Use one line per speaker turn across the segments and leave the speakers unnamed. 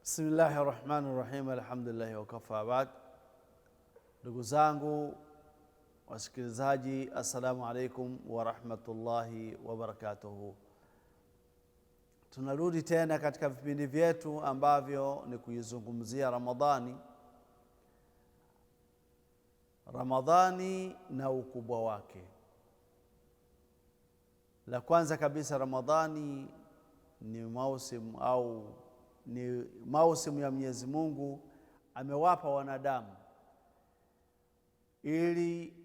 Bismillahirrahmanirrahim. Alhamdulillah wa kafa ba'd. Ndugu zangu wasikilizaji, assalamu alaikum wa rahmatullahi wa barakatuhu. Tunarudi tena katika vipindi vyetu ambavyo ni kuizungumzia Ramadhani na ukubwa wake. La kwanza kabisa, Ramadhani ni mausimu ya Mwenyezi Mungu amewapa wanadamu ili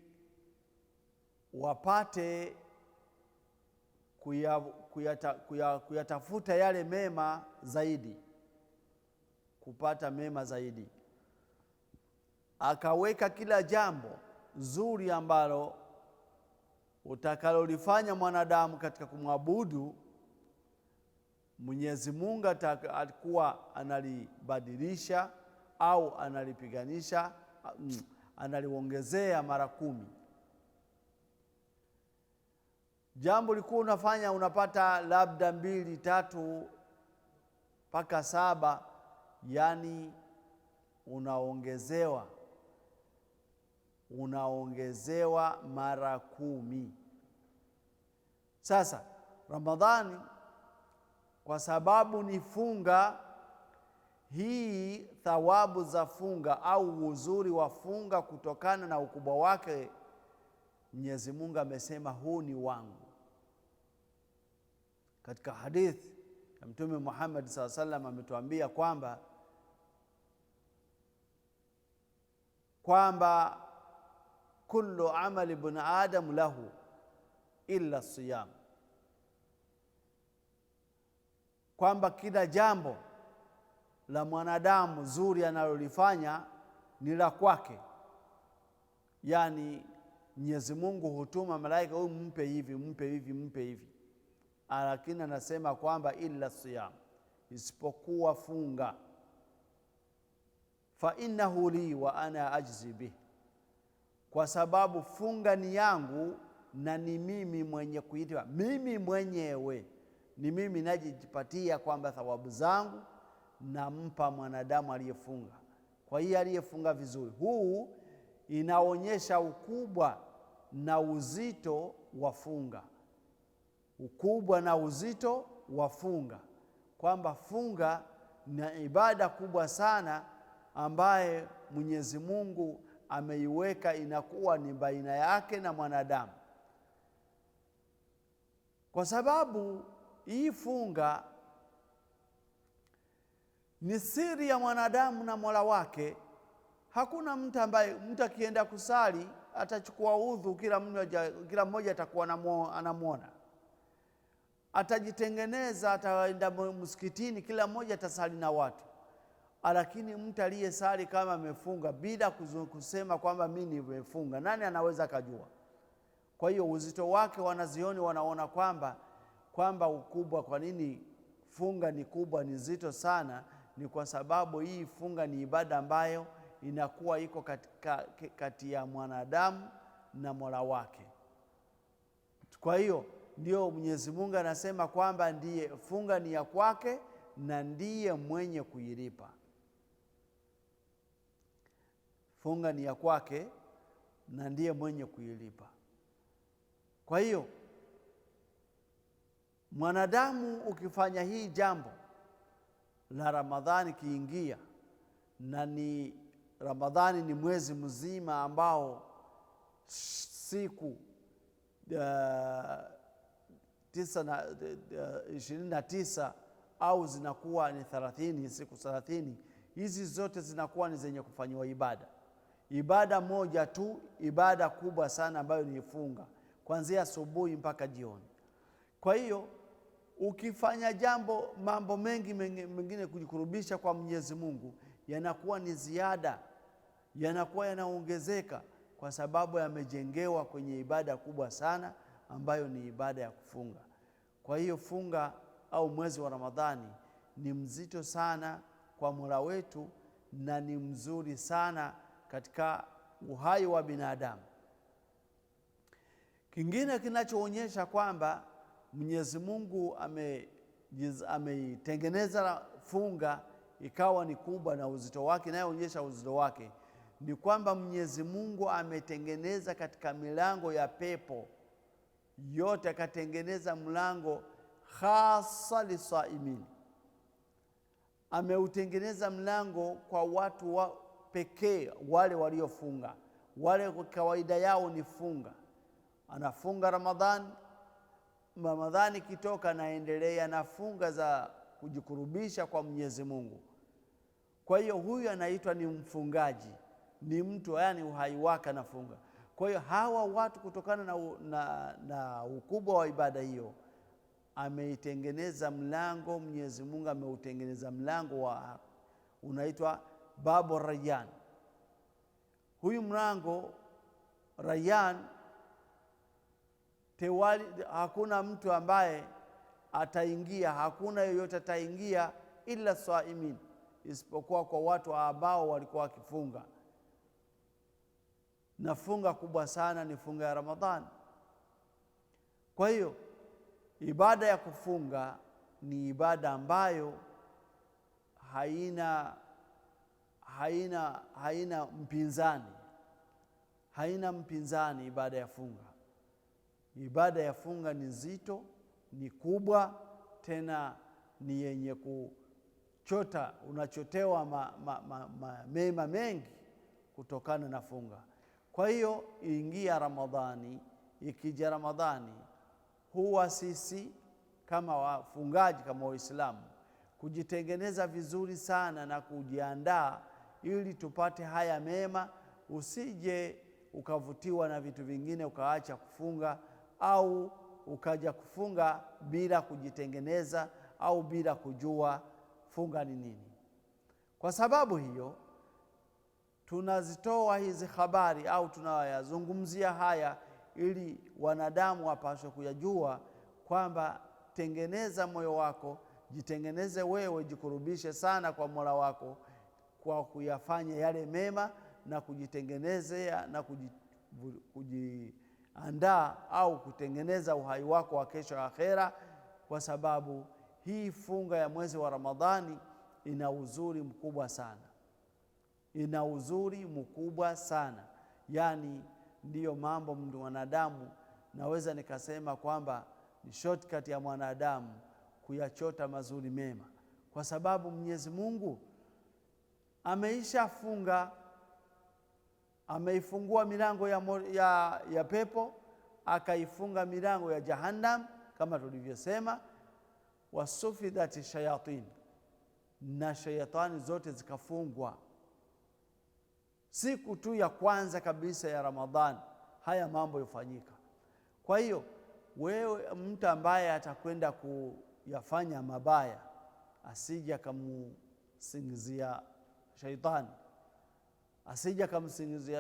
wapate kuyatafuta yale mema zaidi, kupata mema zaidi. Akaweka kila jambo zuri ambalo utakalolifanya mwanadamu katika kumwabudu Mwenyezi Mungu atakuwa analibadilisha au analipiganisha, analiongezea mara 10. Jambo likuwa unafanya unapata labda 2, 3 mpaka 7, yani unaongezewa mara 10. Sasa Ramadhani kwa sababu ni funga, hii thawabu za funga au uzuri wa funga kutokana na ukubwa wake, Mwenyezi Mungu amesema huu ni wangu. Katika hadithi ya Mtume Muhammad sallallahu alaihi wasallam ametuambia kwamba kullu amali ibn adam lahu illa siyam, kwamba kila jambo la mwanadamu zuri analolifanya ni la kwake. Yani Mwenyezi Mungu hutuma malaika, huyu mpe hivi, mpe hivi, mpe hivi, lakini anasema kwamba illa siyam, isipokuwa funga. Fa innahu li wa ana ajzi bih, kwa sababu funga ni yangu na ni mimi mwenye kuitwa, mimi mwenyewe ni mimi najipatia kwamba thawabu zangu nampa mwanadamu aliyefunga. Kwa hiyo aliyefunga vizuri, huu inaonyesha ukubwa na uzito wa funga, ukubwa na uzito wa funga, kwamba funga ni ibada kubwa sana ambaye Mwenyezi Mungu ameiweka, inakuwa ni baina yake na mwanadamu, kwa sababu hii funga ni siri ya mwanadamu na Mola wake. Hakuna mtu akienda kusali atachukua udhu, kila mmoja atakuwa anamwona, atajitengeneza, ataenda msikitini, kila mmoja atasali na watu. Lakini mtu aliyesali kama amefunga bila kusema kwamba mimi nimefunga, nani anaweza kujua? Kwa hiyo uzito wake wanaona kwamba ukubwa, kwa nini funga ni kubwa, ni zito sana, ni kwa sababu hii funga ni ibada ambayo inakuwa iko kati ya mwanadamu na Mola wake. Kwa hiyo ndio Mwenyezi Mungu anasema kwamba ndiye funga ni ya kwake na ndiye mwenye kuilipa. Funga ni ya kwake na ndiye mwenye kuilipa. Kwa hiyo mwanadamu ukifanya hii jambo la Ramadhani kiingia, na Ramadhani ni mwezi mzima ambao siku 29 au zinakuwa ni 30, siku 30, hizi zote zinakuwa ni zenye kufanywa ibada moja tu, ibada kubwa sana ambayo ni funga, kuanzia asubuhi mpaka jioni. Kwa hiyo ukifanya mambo mengi mengine kujikurubisha kwa Mwenyezi Mungu, yanakuwa ni ziada, yanakuwa yanaongezeka, kwa sababu yamejengewa kwenye ibada kubwa sana ambayo ni ibada ya kufunga. Kwa hiyo funga au mwezi wa Ramadhani ni mzito sana kwa Mola wetu na ni mzuri sana katika uhai wa binadamu. Kingine kinachoonyesha kwamba Mwenyezi Mungu ameitengeneza funga ikawa ni kubwa na uzito wake, inayoonyesha uzito wake ni kwamba Mwenyezi Mungu ametengeneza katika milango ya pepo yote, akatengeneza mlango hasa lisaimin. Ameutengeneza mlango kwa watu wa pekee, wale waliofunga, wale kwa kawaida yao ni funga. Anafunga Ramadhani kitoka naendelea na funga za kujikurubisha kwa Mwenyezi Mungu. Kwa hiyo huyu anaitwa ni mfungaji, ni mtu yani uhai wake anafunga. Kwa hiyo hawa watu kutokana na ukubwa wa ibada hiyo ameitengeneza mlango, Mwenyezi Mungu ameutengeneza mlango wa unaitwa Babu Rayyan. Huyu mlango Rayyan hakuna mtu ambaye ataingia, hakuna yoyote ataingia ila saimin, isipokuwa kwa watu ambao walikuwa wakifunga. Na funga kubwa sana ni funga ya Ramadhani. Kwa hiyo ibada ya kufunga ni ibada ambayo haina mpinzani. Ibada ya funga, ibada ya funga ni nzito, ni kubwa, tena ni yenye kuchota, unachotewa mema mengi kutokana na funga. Kwa hiyo ingia Ramadhani, ikija Ramadhani huwa sisi kama wafungaji, kama Waislamu, kujitengeneza vizuri sana na kujiandaa ili tupate haya mema. Usije ukavutiwa na vitu vingine ukaacha kufunga, au ukaja kufunga bila kujitengeneza au bila kujua funga ni nini. Kwa sababu hiyo tunazitoa hizi habari au tunayazungumzia haya ili wanadamu wapaswe kuyajua kwamba tengeneza moyo wako, jitengeneze wewe, jikurubishe sana kwa Mola wako kwa kuyafanya yale mema na kujitengenezea na kujiandaa au kutengeneza uhai wako wa kesho akhera, kwa sababu hii funga ya mwezi wa Ramadhani ina uzuri mkubwa sana. Ina uzuri mkubwa sana. Yani ndiyo mambo mwanadamu naweza nikasema kwamba ni shortcut ya mwanadamu kuyachota mazuri mema, kwa sababu Mwenyezi Mungu ameisha funga, ameifungua milango ya pepo, akaifunga milango ya Jahannam kama tulivyosema, wasufidati shayatin, na shayatani zote zikafungwa. Siku tu ya kwanza kabisa ya Ramadhani haya mambo yafanyika. Kwa hiyo wewe mtu ambaye atakwenda kuyafanya mabaya asije akamsingizia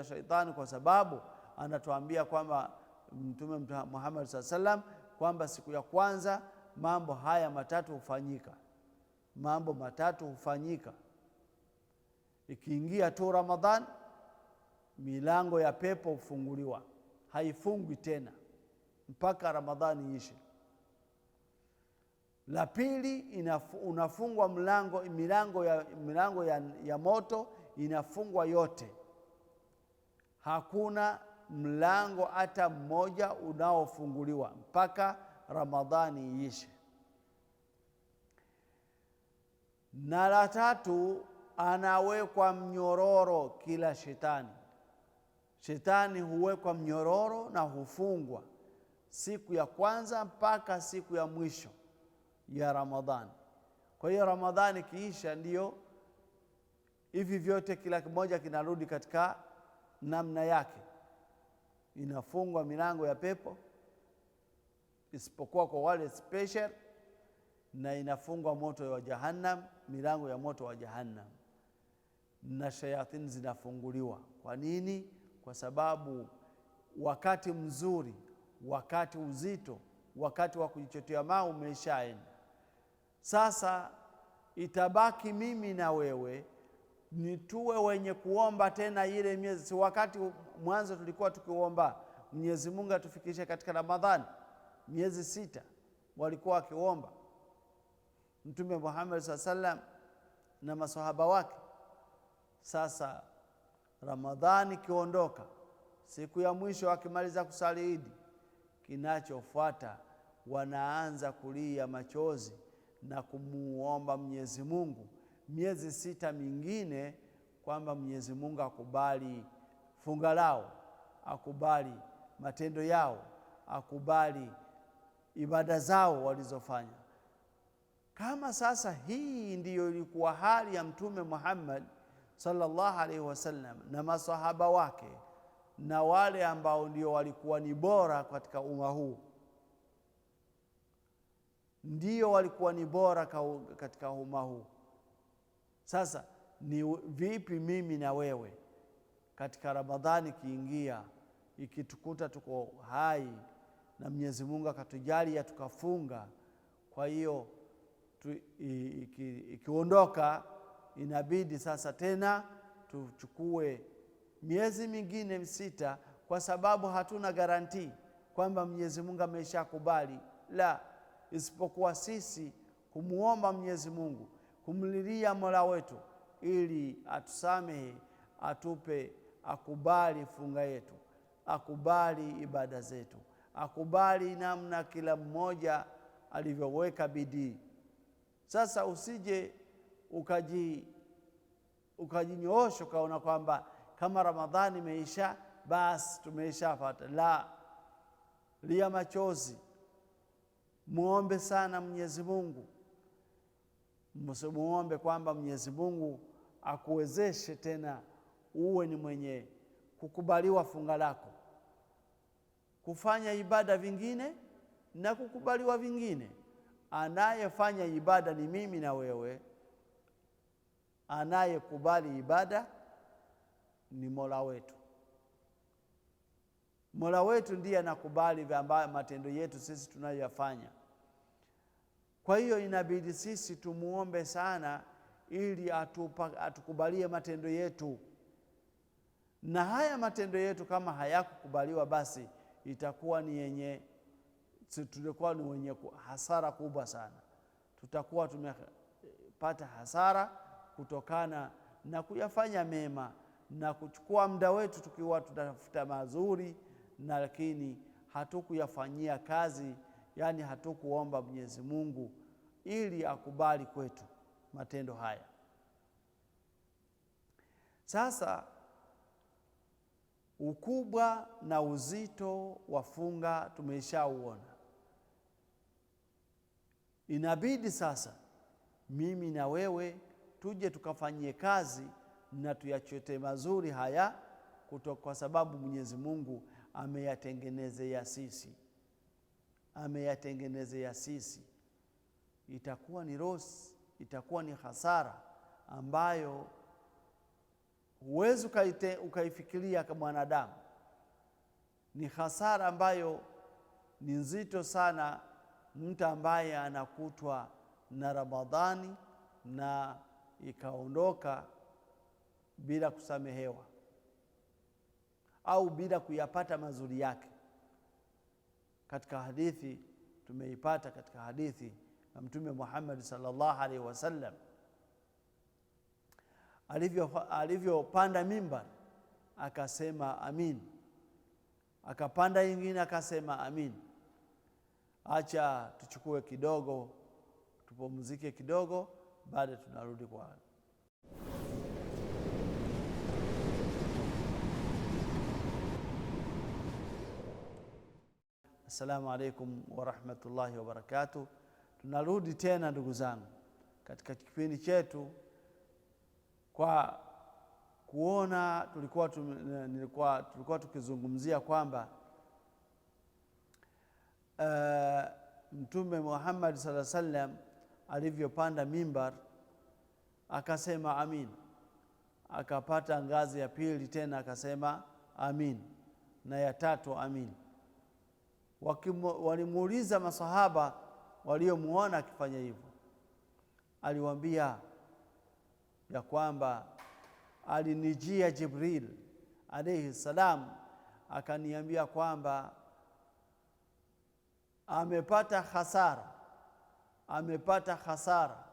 shaitani, kwa sababu anatuambia kwamba Mtume Muhammad SAW kwamba siku ya kwanza mambo haya matatu hufanyika. Ikiingia tu Ramadhan, milango ya pepo hufunguliwa, haifungwi tena mpaka Ramadhani ishe. La pili, unafungwa milango ya moto inafungwa yote. Hakuna mlango hata mmoja unaofunguliwa mpaka Ramadhani ishe. Na la tatu, anawekwa mnyororo kila shetani huwekwa mnyororo na hufungwa siku ya kwanza mpaka siku ya mwisho ya Ramadhani. Kwa hiyo Ramadhani kiisha, ndiyo hivi vyote kila kimoja kinarudi katika namna yake. Inafungwa milango ya pepo isipokuwa kwa wale special, na inafungwa moto wa Jahannam, milango ya moto wa Jahannam, na shayatini zinafunguliwa. Kwa nini? Kwa sababu wakati mzuri, wakati uzito, wakati wa kujichotea mao umeshaenda. Sasa itabaki mimi na wewe ni tuwe wenye kuomba tena ile miezi. Si wakati mwanzo tulikuwa tukiomba Mwenyezi Mungu atufikishe katika Ramadhani, miezi 6 walikuwa wakiomba. Mtume Muhammad SAW na maswahaba wake. Sasa Ramadhani kiondoka, siku ya mwisho akimaliza kusali Idi, kinachofuata wanaanza kulia machozi na kumuomba Mwenyezi Mungu miezi 6 mingine, kwamba Mwenyezi Mungu akubali funga lao, akubali matendo yao, akubali ibada zao walizofanya. Kama sasa hii ndiyo ilikuwa hali ya Mtume Muhammad sallallahu alaihi wasallam na masahaba wake na wale ambao ndio walikuwa ni bora katika umma huu, ndio walikuwa ni bora katika umma huu. Sasa ni vipi mimi na wewe katika Ramadhani kiingia, ikitukuta tuko hai na Mwenyezi Mungu akatujalia tukafunga, kwa hiyo ikiondoka inabidi sasa tena tuchukue miezi mingine 6, kwa sababu hatuna garantii kwamba Mwenyezi Mungu ameshakubali. La, isipokuwa sisi kumuomba Mwenyezi Mungu, kumlilia Mola wetu ili atusamehe, atupe, akubali funga yetu, akubali ibada zetu, akubali namna kila mmoja alivyoweka bidii. Sasa usije ukajinyoosha ukaona kwamba kama Ramadhani imeisha basi tumeshapata. La, lia machozi, muombe sana Mwenyezi Mungu, muombe kwamba Mwenyezi Mungu akuwezeshe tena uwe ni mwenye kukubaliwa funga lako, kufanya ibada vingine na kukubaliwa vingine. Anayefanya ibada ni mimi na wewe, anayekubali ibada ni Mola wetu. Mola wetu ndiye anakubali matendo yetu sisi tunayoyafanya. Kwa hiyo inabidi sisi tumuombe sana ili atukubalie matendo yetu, na haya matendo yetu kama hayakukubaliwa basi itakuwa ni wenye hasara kubwa sana. Tutakuwa tumepata hasara kutokana na kuyafanya mema na kuchukua muda wetu tukiwa tutafuta mazuri, na lakini hatukuyafanyia kazi, yani hatukuomba Mwenyezi Mungu ili akubali kwetu matendo haya. Sasa ukubwa na uzito wa funga tumeshauona. Inabidi sasa mimi na wewe tuje tukafanyie kazi na tuyachote mazuri haya kwa sababu Mwenyezi Mungu ameyatengenezea sisi. Itakuwa ni loss, itakuwa ni hasara ambayo huwezi ukaifikiria kama mwanadamu. Ni hasara ambayo ni nzito sana, mtu ambaye anakutwa na Ramadhani na ikaondoka bila kusamehewa au bila kuyapata mazuri yake. Katika hadithi tumeipata katika hadithi ya Mtume Muhammad sallallahu alaihi wasallam, alivyopanda mimbar akasema amin, akapanda nyingine akasema amin. Acha tuchukue kidogo, tupumzike kidogo, baada tunarudi kwa Assalamu alaikum wa rahmatullahi wa barakatuh. Tunarudi tena ndugu zangu katika kipindi chetu, kwa kuona tulikuwa tukizungumzia kwamba Mtume Muhammad sallallahu alaihi wasallam alivyopanda mimbar akasema amin, akapata ngazi ya pili tena akasema amin, na ya tatu amin. Walimuuliza masahaba waliomuona akifanya hivyo, aliwaambia ya kwamba alinijia Jibril alayhi salam akaniambia kwamba amepata hasara,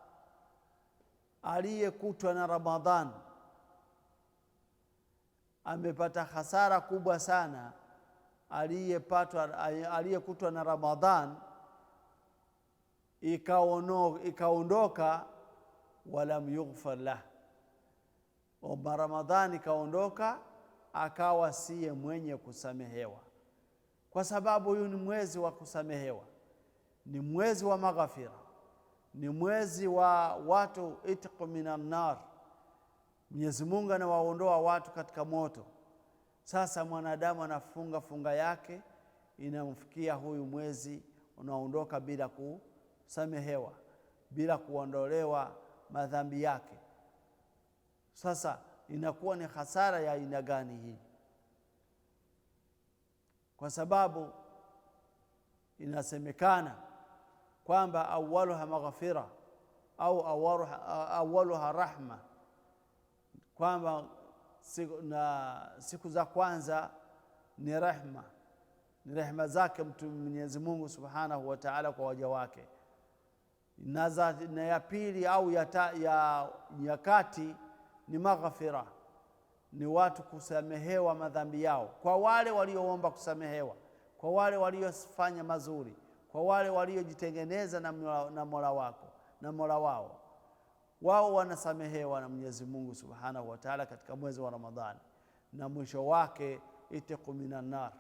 aliyekutwa na Ramadhan amepata hasara kubwa sana. Aliyekutwa na Ramadhan ikaondoka, walam yughfar lah, Ramadhan ikaondoka akawa siye mwenye kusamehewa, kwa sababu huyu ni mwezi wa kusamehewa, ni mwezi wa maghfira, ni mwezi wa watu itqu minan nar. Mwenyezi Mungu anawaondoa watu katika moto. Sasa mwanadamu anafunga funga yake, inamfikia huyu mwezi unaondoka bila kusamehewa, bila kuondolewa madhambi yake. Sasa inakuwa ni hasara ya aina gani hii? Kwa sababu inasemekana kwamba awwaluha maghfira au awwaluha rahma, kwamba siku za kwanza ni rehma, ni rehma zake Mwenyezi Mungu Subhanahu wa Ta'ala kwa waja wake, na ya pili au ya kati ni maghfira, ni watu kusamehewa madhambi yao, kwa wale walioomba kusamehewa, kwa wale waliofanya mazuri, kwa wale waliojitengeneza na Mola wao, wao wanasamehewa na Mwenyezi Mungu Subhanahu wa Ta'ala katika mwezi wa Ramadhani, na mwisho wake itqu minan nar,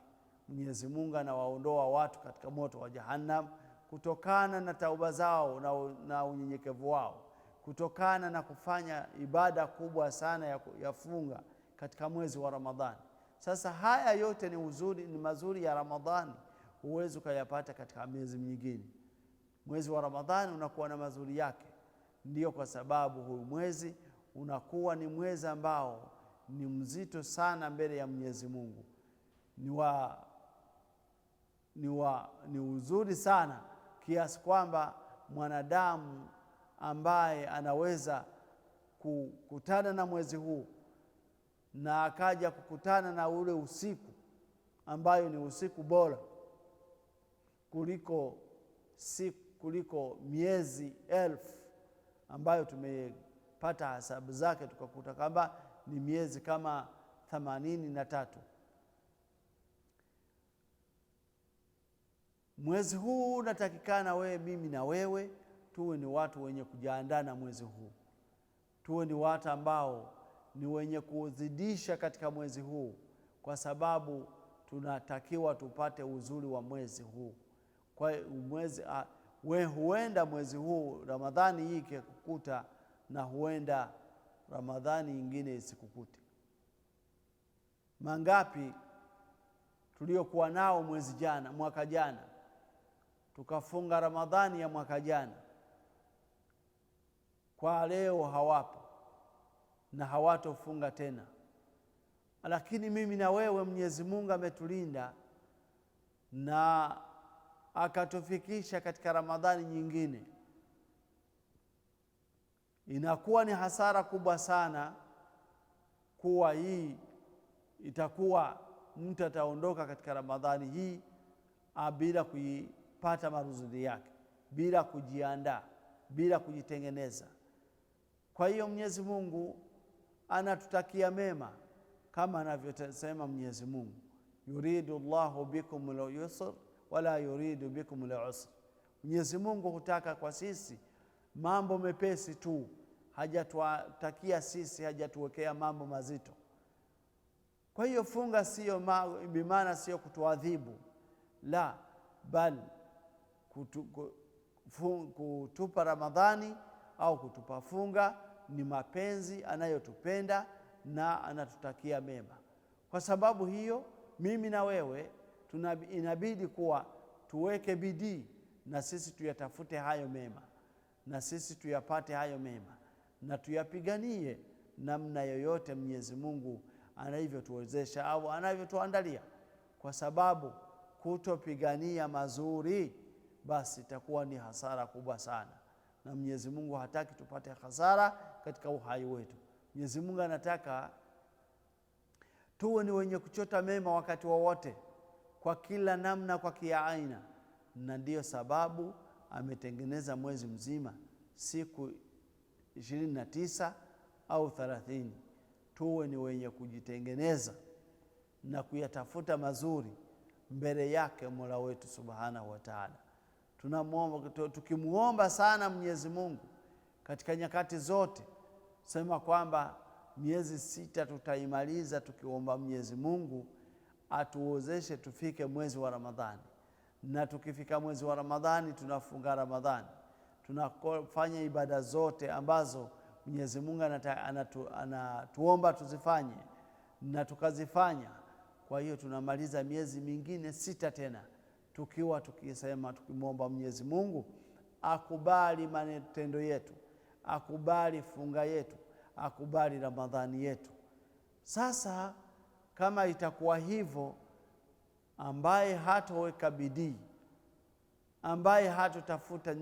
Mwenyezi Mungu anawaondoa watu katika moto wa Jahannam kutokana na tauba zao na unyenyekevu wao, kutokana na kufanya ibada kubwa sana ya funga katika mwezi wa Ramadhani. Sasa haya yote ni mazuri ya Ramadhani, huwezi ukayapata katika miezi mingine. Mwezi wa Ramadhani unakuwa na mazuri yake. Ndiyo kwa sababu huyu mwezi unakuwa ni mwezi ambao ni mzito sana mbele ya Mwenyezi Mungu, ni uzuri sana kiasi kwamba mwanadamu ambaye anaweza kukutana na mwezi huu na akaja kukutana na ule usiku ambayo ni usiku bora kuliko miezi 1000 ambayo tumepata hesabu zake tukakuta kwamba ni miezi kama 83. Mwezi huu unatakikana mimi na wewe tuwe ni watu wenye kujiandaa na mwezi huu, tuwe ni watu ambao ni wenye kuzidisha katika mwezi huu, kwa sababu tunatakiwa tupate uzuri wa mwezi huu. Kwa huenda mwezi huu Ramadhani hii ikikukuta na huenda Ramadhani nyingine isikukute. Mangapi tuliokuwa nao mwaka jana, tukafunga Ramadhani ya mwaka jana, kwa leo hawapo na hawatofunga tena. Lakini mimi na wewe Mwenyezi Mungu ametulinda na akatufikisha katika Ramadhani nyingine. Inakuwa ni hasara kubwa sana kuwa hii itakuwa mtu ataondoka katika Ramadhani hii bila kuipata maruzudi yake, bila kujiandaa, bila kujitengeneza. Kwa hiyo Mwenyezi Mungu anatutakia mema, kama anavyosema Mwenyezi Mungu, yuridu Allahu bikum al-yusr wala yuridu bikum al-usr. Mwenyezi Mungu hutaka kwa sisi mambo mepesi tu, hajatuatakia sisi, hajatuwekea mambo mazito. Kwa hiyo funga sio bimaana sio kutuadhibu, la, bali kutupa Ramadhani au kutupa funga ni mapenzi anayotupenda na anatutakia mema. Kwa sababu hiyo mimi na wewe inabidi kuwa tuweke bidii na sisi tuyatafute hayo mema, na sisi tuyapate hayo mema, na tuyapiganie namna yoyote Mwenyezi Mungu anavyotuwezesha au anavyotuandalia. Kwa sababu kutopigania mazuri basi itakuwa ni hasara kubwa sana, na Mwenyezi Mungu hataki tupate hasara katika uhai wetu. Mwenyezi Mungu anataka tuwe ni wenye kuchota mema wakati wowote, kwa kila namna, kwa kila aina. Na ndiyo sababu ametengeneza mwezi mzima, siku 29 au 30, tuwe ni wenye kujitengeneza na kuyatafuta mazuri mbele yake Mola wetu Subhanahu wa Ta'ala. Tunamuomba, tukimuomba sana Mwenyezi Mungu katika nyakati zote, sema kwamba miezi 6 tutaimaliza tukiomba Mwenyezi Mungu atuwezeshe tufike mwezi wa Ramadhani, na tukifika mwezi wa Ramadhani tunafunga Ramadhani, tunafanya ibada zote ambazo Mwenyezi Mungu anatuomba tuzifanye na tukazifanya. Kwa hiyo tunamaliza miezi mingine 6 tena tukiwa tukisema, tukimwomba Mwenyezi Mungu akubali matendo yetu, akubali funga yetu, akubali Ramadhani yetu. Sasa kama itakuwa hivyo, ambaye hatoweka bidii, ambaye hatotafuta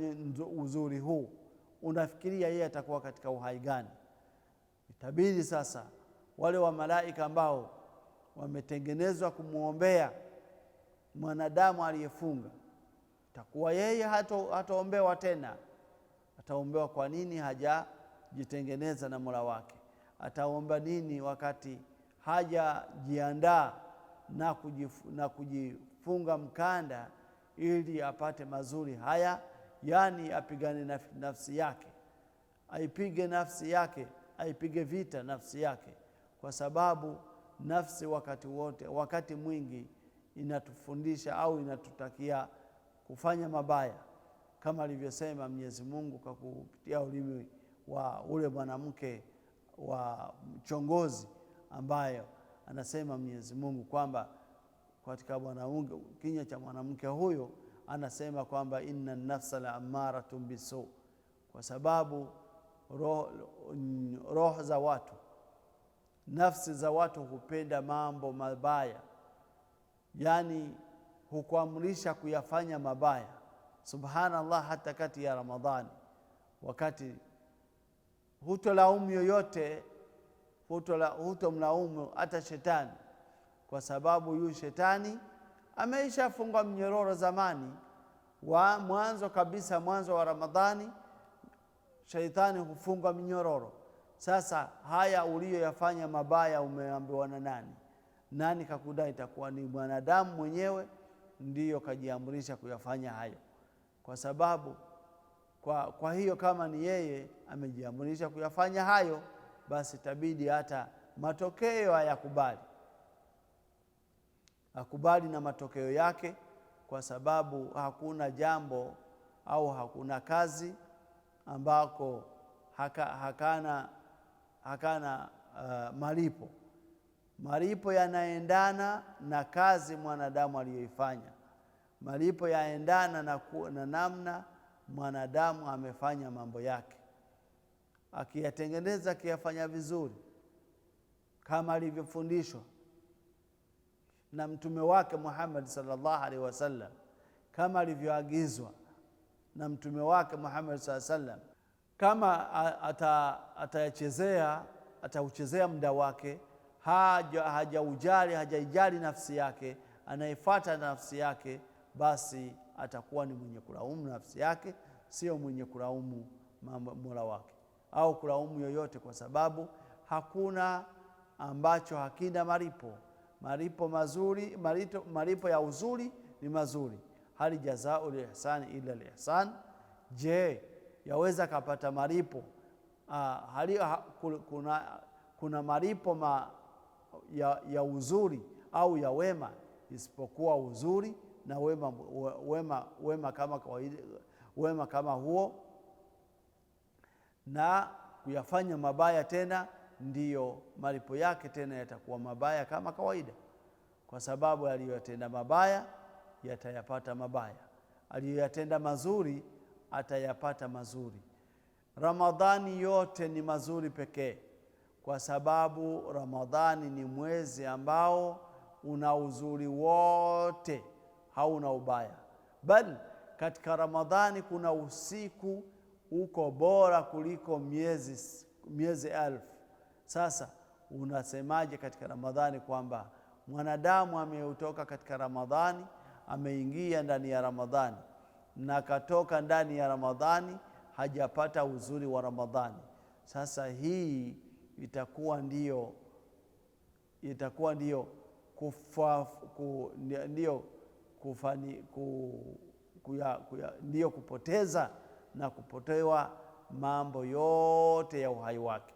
uzuri huu, unafikiria yeye atakuwa katika uhai gani? Itabidi sasa wale wa malaika ambao wametengenezwa kumuombea mwanadamu aliyefunga, itakuwa yeye hataombewa tena. Ataombewa kwa nini? Hajajitengeneza na Mola wake. Ataomba nini wakati hajajiandaa na kujifunga mkanda ili apate mazuri haya? Yani apigane na nafsi yake, aipige nafsi yake, aipige vita nafsi yake, kwa sababu nafsi wakati mwingi inatufundisha au inatutakia kufanya mabaya, kama alivyosema Mwenyezi Mungu kwa kupitia ulimi wa ule mwanamke wa mchongozi, ambayo anasema Mwenyezi Mungu kwamba katika kinywa cha mwanamke huyo anasema kwamba inna nafsa la amaratun bisu, kwa sababu roho za watu, nafsi za watu hupenda mambo mabaya, yani hukuamrisha kuyafanya mabaya. Subhanallah, hata kati ya Ramadhani, wakati hutolaumu yoyote, hutomlaumu hata shetani, kwa sababu yu shetani ameishafunga mnyororo zamani wa mwanzo kabisa. Mwanzo wa Ramadhani shaitani hufunga mnyororo. Sasa haya uliyoyafanya mabaya umeambiwa na nani? Nani kakudai? Itakuwa ni mwanadamu mwenyewe ndiyo kajiamrisha kuyafanya hayo, kwa sababu kwa hiyo kama ni yeye amejiamrisha kuyafanya hayo, basi tabidi hata matokeo akubali na matokeo yake, kwa sababu hakuna jambo au hakuna kazi ambako hakana malipo. Malipo yanaendana na kazi mwanadamu aliyoifanya. Malipo yaendana na namna mwanadamu amefanya mambo yake. Akiyatengeneza, akiyafanya vizuri kama alivyofundishwa na mtume wake Muhammad sallallahu alaihi wasallam, kama alivyoagizwa na mtume wake Muhammad sallallahu alaihi wasallam, kama atauchezea muda wake, hajaijali nafsi yake, anaifuata nafsi yake, basi atakuwa ni mwenye kulaumu nafsi yake, sio mwenye kulaumu Mola wake au kulaumu yoyote, kwa sababu hakuna ambacho hakina malipo mazuri. Malipo ya uzuri ni mazuri. Hali jazao lihsani illa lihsan. Je, yaweza kapata malipo kuna malipo ya uzuri au ya wema isipokuwa uzuri na wema kama kawaida, wema kama huo? Na kuyafanya mabaya tena ndiyo malipo yake tena yatakuwa mabaya kama kawaida, kwa sababu aliyotenda mabaya yatayapata mabaya, aliyoyatenda mazuri atayapata mazuri. Ramadhani yote ni mazuri pekee, kwa sababu Ramadhani ni mwezi ambao una uzuri wote, hauna ubaya. Bali katika Ramadhani kuna usiku uko bora kuliko miezi elfu. Sasa unasemaje katika Ramadhani kwamba mwanadamu ameutoka katika Ramadhani, ameingia ndani ya Ramadhani, na katoka ndani ya Ramadhani hajapata uzuri wa Ramadhani? Sasa hii itakuwa ndio ndio kupoteza na kupotewa mambo yote ya uhai wake.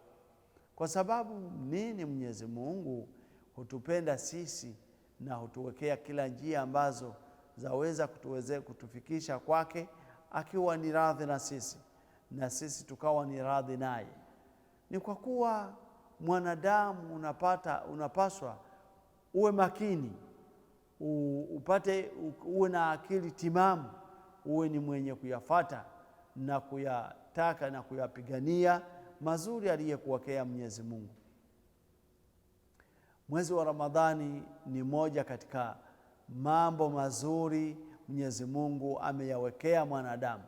Kwa sababu nini? Mwenyezi Mungu hutupenda sisi na hutuwekea kila njia ambazo zaweza kutufikisha kwake, akiwa ni radhi na sisi na sisi tukawa ni radhi naye. Ni kwa kuwa mwanadamu unapaswa uwe makini, uwe na akili timamu, uwe ni mwenye kuyafata na kuyataka na kuyapigania mazuri aliyekuwekea Mwenyezi Mungu. Mwezi wa Ramadhani ni moja katika mambo mazuri Mwenyezi Mungu ameyawekea mwanadamu,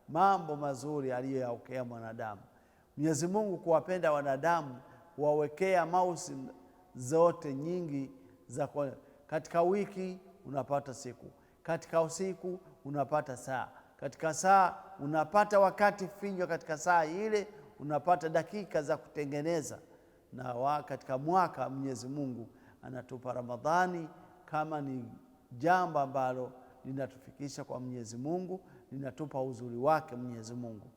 mambo mazuri aliyoyawekea mwanadamu. Mwenyezi Mungu kuwapenda wanadamu huwawekea mausim zote nyingi za katika wiki unapata siku, katika usiku unapata saa, katika saa unapata wakati finyo, katika saa ile unapata dakika za kutengeneza. Na katika mwaka Mwenyezi Mungu anatupa Ramadhani kama ni jambo ambalo linatufikisha kwa Mwenyezi Mungu, linatupa uzuri wake Mwenyezi Mungu.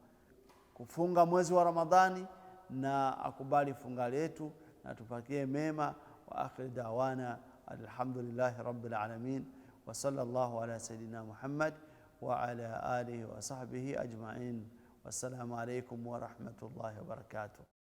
Kufunga mwezi wa Ramadhani na akubali funga letu na tupakie mema. Wa akhir da'wana alhamdulillahi rabbil alamin wa sallallahu ala sayidina Muhammad wa ala alihi wa sahbihi ajma'in. Wassalamu alaykum wa rahmatullahi wa barakatuh.